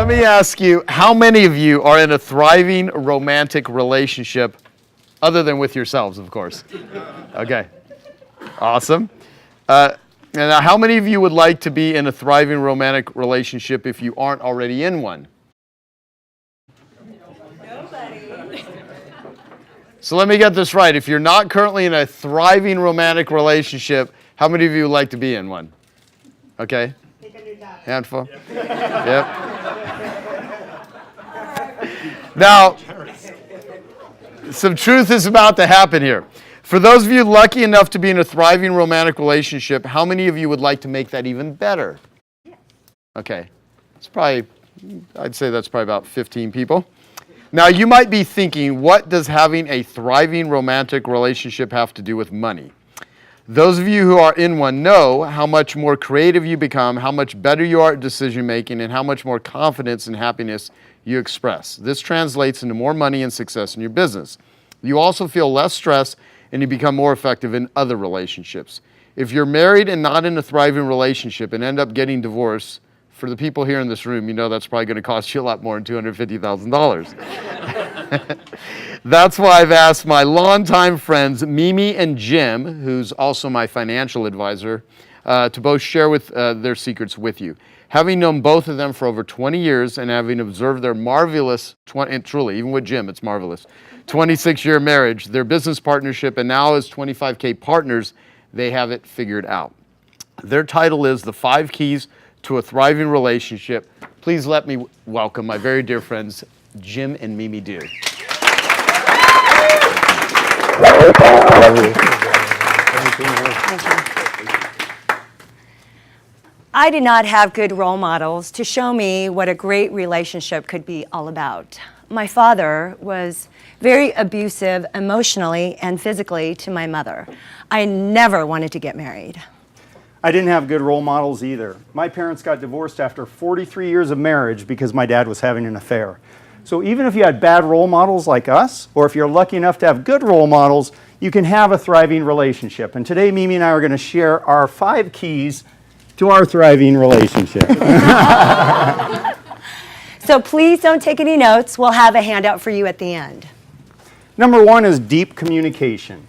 let me ask you, how many of you are in a thriving romantic relationship, other than with yourselves, of course? Okay, awesome. And how many of you would like to be in a thriving romantic relationship if you aren't already in one? Nobody. So let me get this right. If you're not currently in a thriving romantic relationship, how many of you would like to be in one? Okay. Handful? Yep. Now, some truth is about to happen here. For those of you lucky enough to be in a thriving romantic relationship, how many of you would like to make that even better? Okay. It's probably, I'd say that's probably about 15 people. Now, you might be thinking, what does having a thriving romantic relationship have to do with money? Those of you who are in one know how much more creative you become, how much better you are at decision making, and how much more confidence and happiness you express. This translates into more money and success in your business. You also feel less stress and you become more effective in other relationships. If you're married and not in a thriving relationship and end up getting divorced, for the people here in this room, you know that's probably going to cost you a lot more than $250,000. That's why I've asked my longtime friends, Mimi and Jim, who's also my financial advisor, to both share their secrets with you. Having known both of them for over 20 years and having observed their marvelous, and truly, even with Jim, it's marvelous, 26-year marriage, their business partnership, and now as 25K partners, they have it figured out. Their title is The 5 Keys to a Thriving Relationship. Please let me welcome my very dear friends, Jim and Mimi Du. I did not have good role models to show me what a great relationship could be all about. My father was very abusive emotionally and physically to my mother. I never wanted to get married. I didn't have good role models either. My parents got divorced after 43 years of marriage because my dad was having an affair. So even if you had bad role models like us, or if you're lucky enough to have good role models, you can have a thriving relationship. And today, Mimi and I are going to share our 5 keys to our thriving relationship. So please don't take any notes. We'll have a handout for you at the end. Number 1 is deep communication.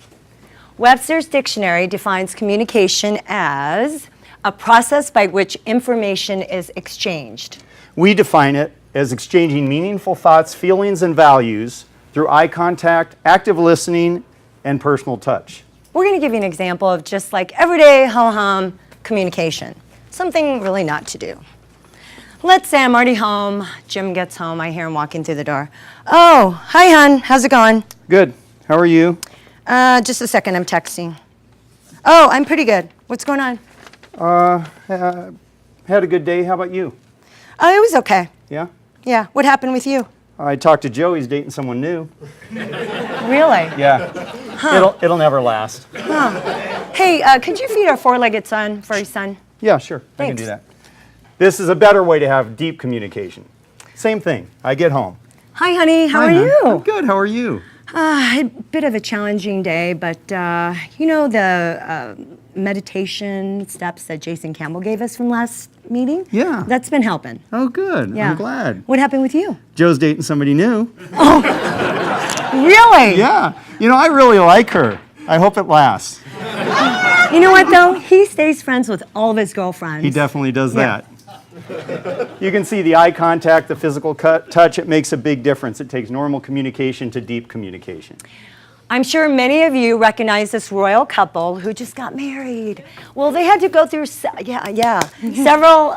Webster's dictionary defines communication as a process by which information is exchanged. We define it as exchanging meaningful thoughts, feelings, and values through eye contact, active listening, and personal touch. We're going to give you an example of just like everyday ho-hum communication. Something really not to do. Let's say I'm already home. Jim gets home. I hear him walking through the door. Oh, hi, hon. How's it going? Good. How are you? Just a second. I'm texting. Oh, I'm pretty good. What's going on? Had a good day. How about you? Oh, it was okay. Yeah? Yeah. What happened with you? I talked to Joe. He's dating someone new. Really? Yeah. Huh. It'll never last. Huh. Hey, could you feed our 4-legged son, furry son? Yeah, sure. Thanks. I can do that. This is a better way to have deep communication. Same thing. I get home. Hi, honey. How Hi, are hon. you? I'm good. How are you? A bit of a challenging day, but you know the meditation steps that Jason Campbell gave us from last meeting? Yeah. That's been helping. Oh, good. Yeah. I'm glad. What happened with you? Joe's dating somebody new. Really? Yeah. You know, I really like her. I hope it lasts. You know what, though? He stays friends with all of his girlfriends. He definitely does Yeah. that. You can see the eye contact, the physical touch, it makes a big difference. It takes normal communication to deep communication. I'm sure many of you recognize this royal couple who just got married. Well, they had to go through several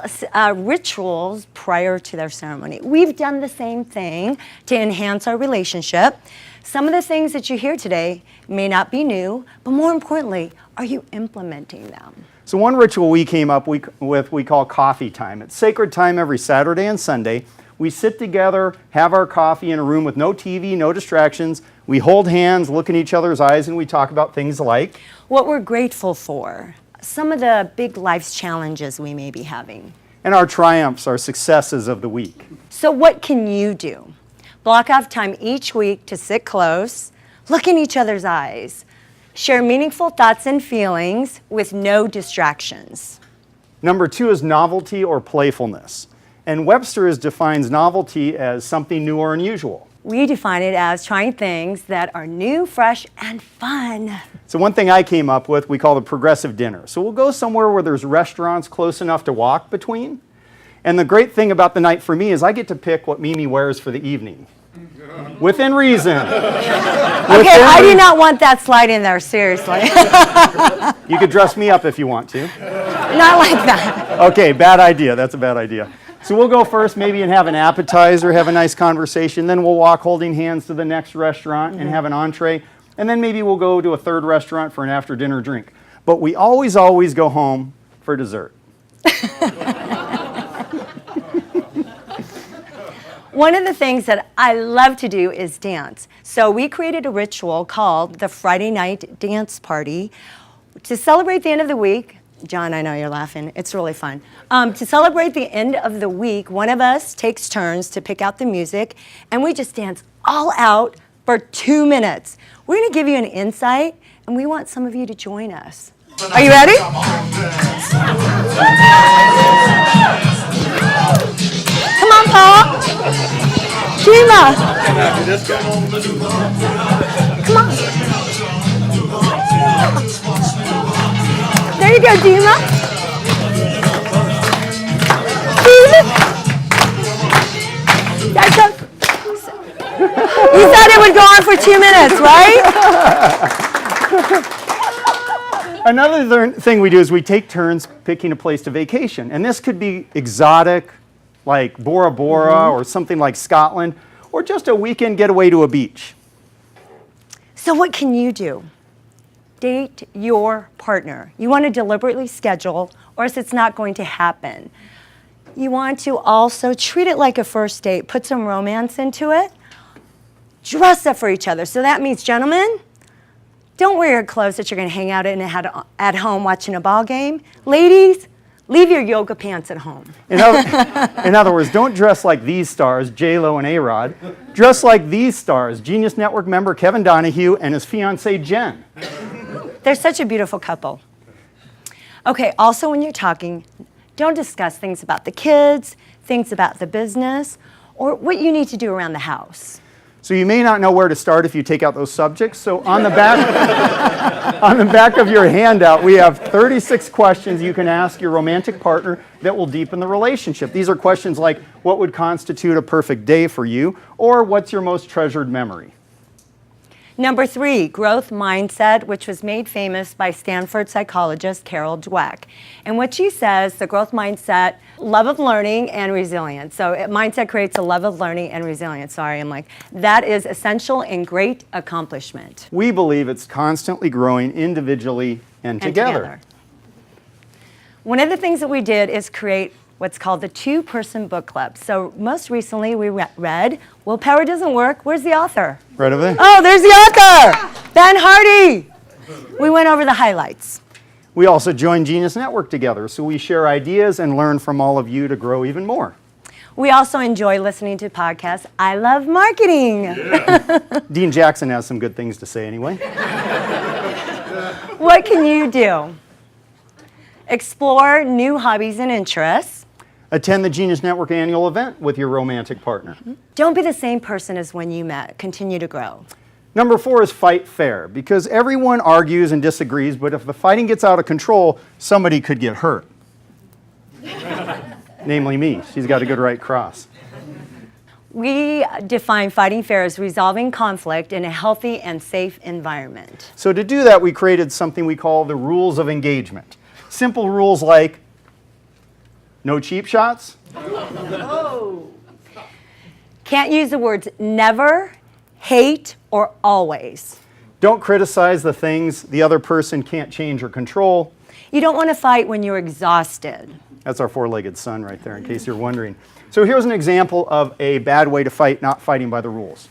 rituals prior to their ceremony. We've done the same thing to enhance our relationship. Some of the things that you hear today may not be new, but more importantly, are you implementing them? So one ritual we came up with we call coffee time. It's sacred time every Saturday and Sunday. We sit together, have our coffee in a room with no TV, no distractions. We hold hands, look in each other's eyes, and we talk about things like what we're grateful for, some of the big life's challenges we may be having, and our triumphs, our successes of the week. So what can you do? Block off time each week to sit close, look in each other's eyes, share meaningful thoughts and feelings with no distractions. Number 2 is novelty or playfulness. And Webster defines novelty as something new or unusual. We define it as trying things that are new, fresh, and fun. So one thing I came up with, we call the progressive dinner. So we'll go somewhere where there's restaurants close enough to walk between. And the great thing about the night for me is I get to pick what Mimi wears for the evening. Within reason. Okay, I do not want that slide in there, seriously. You could dress me up if you want to. Not like that. Okay, bad idea. That's a bad idea. So we'll go first maybe and have an appetizer, have a nice conversation. Then we'll walk holding hands to the next restaurant and have an entree. And then maybe we'll go to a third restaurant for an after-dinner drink. But we always go home for dessert. One of the things that I love to do is dance. So we created a ritual called the Friday Night Dance Party to celebrate the end of the week. John, I know you're laughing. It's really fun. To celebrate the end of the week, one of us takes turns to pick out the music, and we just dance all out for 2 minutes. We're going to give you an insight, and we want some of you to join us. Are you ready? Come on, Paul. Dima. Come on. There you go, Dima. Dima. That's a, you said it would go on for 2 minutes, right? Another thing we do is we take turns picking a place to vacation. And this could be exotic, like Bora Bora or something like Scotland, or just a weekend getaway to a beach. So what can you do? Date your partner. You want to deliberately schedule, or else it's not going to happen. You want to also treat it like a first date. Put some romance into it. Dress up for each other. So that means, gentlemen, don't wear your clothes that you're going to hang out in at home watching a ball game. Ladies, leave your yoga pants at home. In other words, don't dress like these stars, J-Lo and A-Rod. Dress like these stars, Genius Network member Kevin Donahue and his fiancée Jen. They're such a beautiful couple. Okay, also when you're talking, don't discuss things about the kids, things about the business, or what you need to do around the house. So you may not know where to start if you take out those subjects. So on the back of your handout, we have 36 questions you can ask your romantic partner that will deepen the relationship. These are questions like, what would constitute a perfect day for you? Or what's your most treasured memory? Number 3, growth mindset, which was made famous by Stanford psychologist Carol Dweck. And what she says, the growth mindset, love of learning and resilience. So mindset creates a love of learning and resilience. Sorry, I'm like, that is essential and great accomplishment. We believe it's constantly growing individually and together. One of the things that we did is create what's called the 2-person book club. So most recently we read Willpower Doesn't Work. Where's the author? Right over there. Oh, there's the author, Ben Hardy. We went over the highlights. We also joined Genius Network together, so we share ideas and learn from all of you to grow even more. We also enjoy listening to podcasts. I love marketing. Yeah. Dean Jackson has some good things to say anyway. What can you do? Explore new hobbies and interests. Attend the Genius Network annual event with your romantic partner. Don't be the same person as when you met. Continue to grow. Number 4 is fight fair, because everyone argues and disagrees, but if the fighting gets out of control, somebody could get hurt. Namely me. She's got a good right cross. We define fighting fair as resolving conflict in a healthy and safe environment. So to do that, we created something we call the rules of engagement. Simple rules like no cheap shots. Oh. Can't use the words never, hate, or always. Don't criticize the things the other person can't change or control. You don't want to fight when you're exhausted. That's our 4-legged son right there, in case you're wondering. So here's an example of a bad way to fight, not fighting by the rules.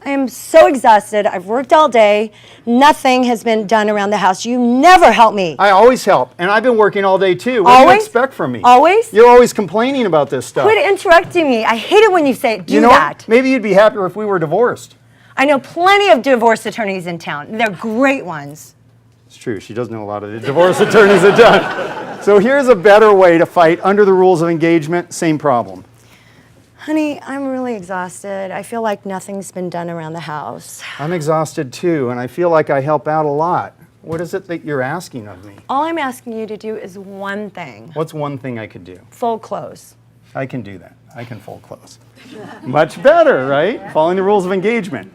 I am so exhausted. I've worked all day. Nothing has been done around the house. You never help me. I always help, and I've been working all day too. What do you expect from me? Always? You're always complaining about this stuff. Quit interrupting me. I hate it when you say do you know that. What? Maybe you'd be happier if we were divorced. I know plenty of divorce attorneys in town. They're great ones. It's true. She does know a lot of the divorce attorneys in town. So here's a better way to fight under the rules of engagement, same problem. Honey, I'm really exhausted. I feel like nothing's been done around the house. I'm exhausted too, and I feel like I help out a lot. What is it that you're asking of me? All I'm asking you to do is one thing. What's one thing I could do? Fold clothes. I can do that. I can fold clothes. Much better, right? Following the rules of engagement.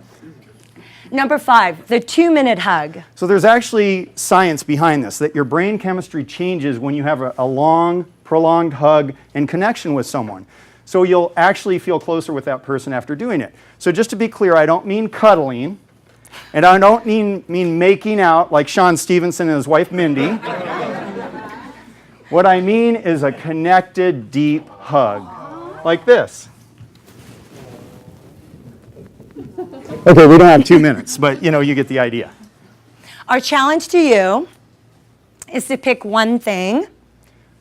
Number 5, the 2-minute hug. So there's actually science behind this, that your brain chemistry changes when you have a long, prolonged hug and connection with someone. So you'll actually feel closer with that person after doing it. So just to be clear, I don't mean cuddling, and I don't mean making out like Sean Stevenson and his wife Mindy. What I mean is a connected, deep hug, like this. Okay, we don't have 2 minutes, but you get the idea. Our challenge to you is to pick one thing.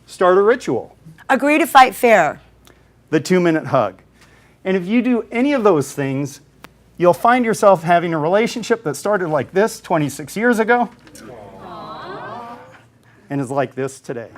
Start a ritual. Agree to fight fair. The 2-minute hug. And if you do any of those things, you'll find yourself having a relationship that started like this 26 years ago and is like this today.